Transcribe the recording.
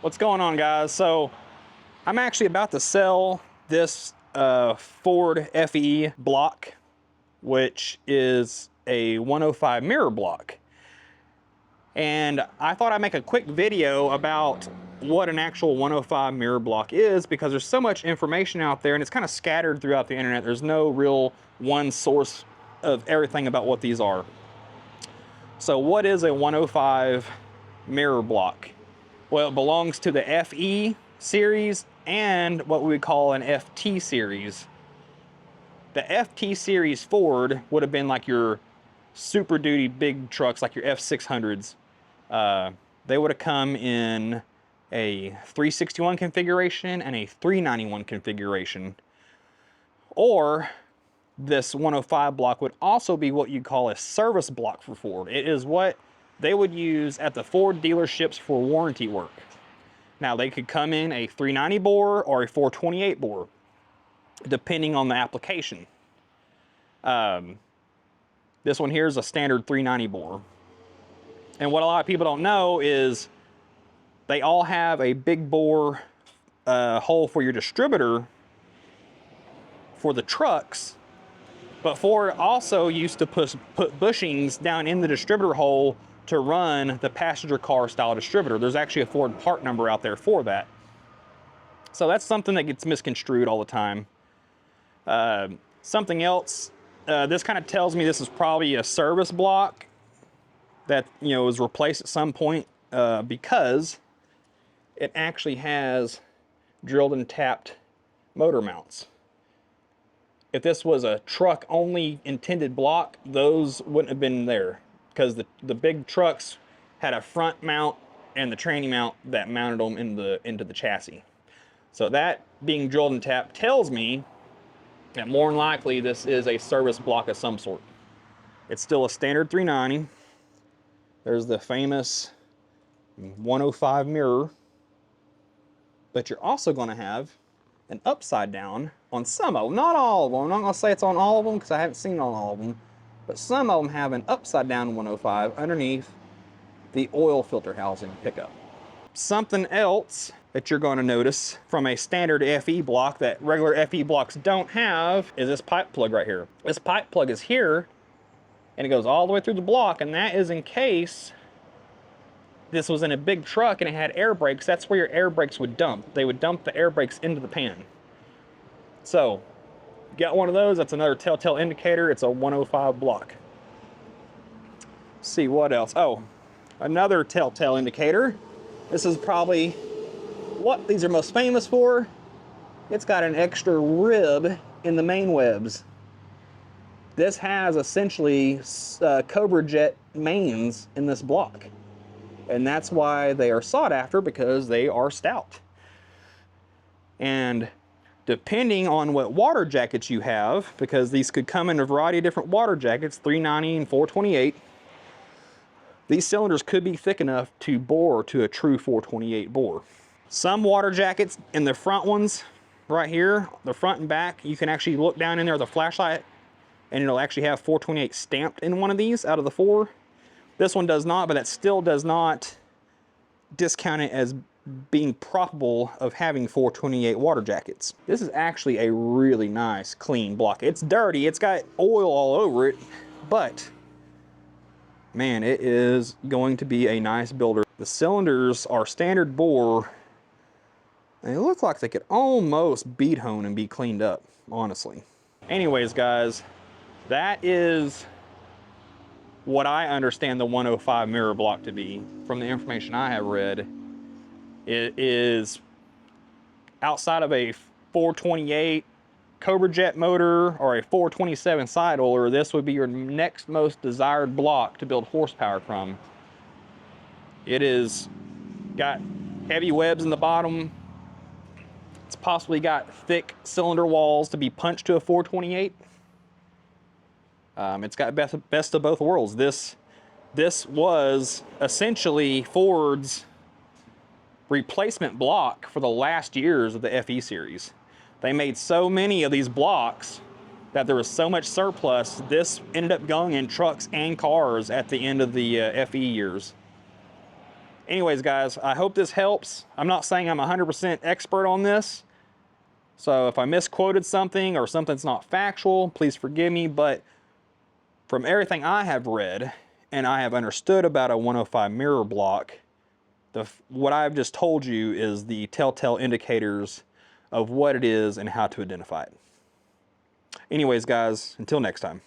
What's going on, guys? So I'm actually about to sell this Ford FE block, which is a 105 mirror block. And I thought I'd make a quick video about what an actual 105 mirror block is, because there's so much information out there and it's kind of scattered throughout the internet. There's no real one source of everything about what these are. So what is a 105 mirror block? Well, it belongs to the FE series and what we would call an FT series. The FT series Ford would have been like your Super Duty big trucks, like your F600s. They would have come in a 361 configuration and a 391 configuration. Or this 105 block would also be what you call a service block for Ford. It is what they would use at the Ford dealerships for warranty work. Now, they could come in a 390 bore or a 428 bore, depending on the application. This one here is a standard 390 bore. And what a lot of people don't know is they all have a big bore hole for your distributor for the trucks, but Ford also used to put bushings down in the distributor hole to run the passenger car style distributor. There's actually a Ford part number out there for that. So that's something that gets misconstrued all the time. Something else, this kind of tells me this is probably a service block that, you know, was replaced at some point, because it actually has drilled and tapped motor mounts. If this was a truck only intended block, those wouldn't have been there, because the big trucks had a front mount and the tranny mount that mounted them into the chassis. So that being drilled and tapped tells me that more than likely this is a service block of some sort. It's still a standard 390. There's the famous 105 mirror, but you're also going to have an upside down on some of them, not all of them. I'm not going to say it's on all of them because I haven't seen on all of them, but some of them have an upside down 105 underneath the oil filter housing pickup. Something else that you're going to notice from a standard FE block that regular FE blocks don't have is this pipe plug right here. This pipe plug is here and it goes all the way through the block, and that is in case this was in a big truck and it had air brakes. That's where your air brakes would dump. They would dump the air brakes into the pan. So, got one of those, that's another telltale indicator. It's a 105 block. Let's see what else. Oh, another telltale indicator. This is probably what these are most famous for. It's got an extra rib in the main webs. This has essentially Cobra Jet mains in this block. And that's why they are sought after, because they are stout. And depending on what water jackets you have, because these could come in a variety of different water jackets, 390 and 428, these cylinders could be thick enough to bore to a true 428 bore. Some water jackets in the front ones, right here, the front and back, you can actually look down in there with a flashlight and it'll actually have 428 stamped in one of these out of the four. This one does not, but that still does not discount it as being probable of having 428 water jackets. This is actually a really nice, clean block. It's dirty, it's got oil all over it, but man, it is going to be a nice builder. The cylinders are standard bore, and they look like they could almost bead hone and be cleaned up, honestly. Anyways, guys, that is what I understand the 105 mirror block to be from the information I have read. It is outside of a 428 Cobra Jet motor or a 427 side oiler, this would be your next most desired block to build horsepower from. It is got heavy webs in the bottom. It's possibly got thick cylinder walls to be punched to a 428. It's got best of both worlds. This was essentially Ford's replacement block for the last years of the FE series. They made so many of these blocks that there was so much surplus, this ended up going in trucks and cars at the end of the FE years. Anyways, guys, I hope this helps. I'm not saying I'm 100% expert on this, so if I misquoted something or something's not factual, please forgive me, but from everything I have read and I have understood about a 105 mirror block, what I've just told you is the telltale indicators of what it is and how to identify it. Anyways, guys, until next time.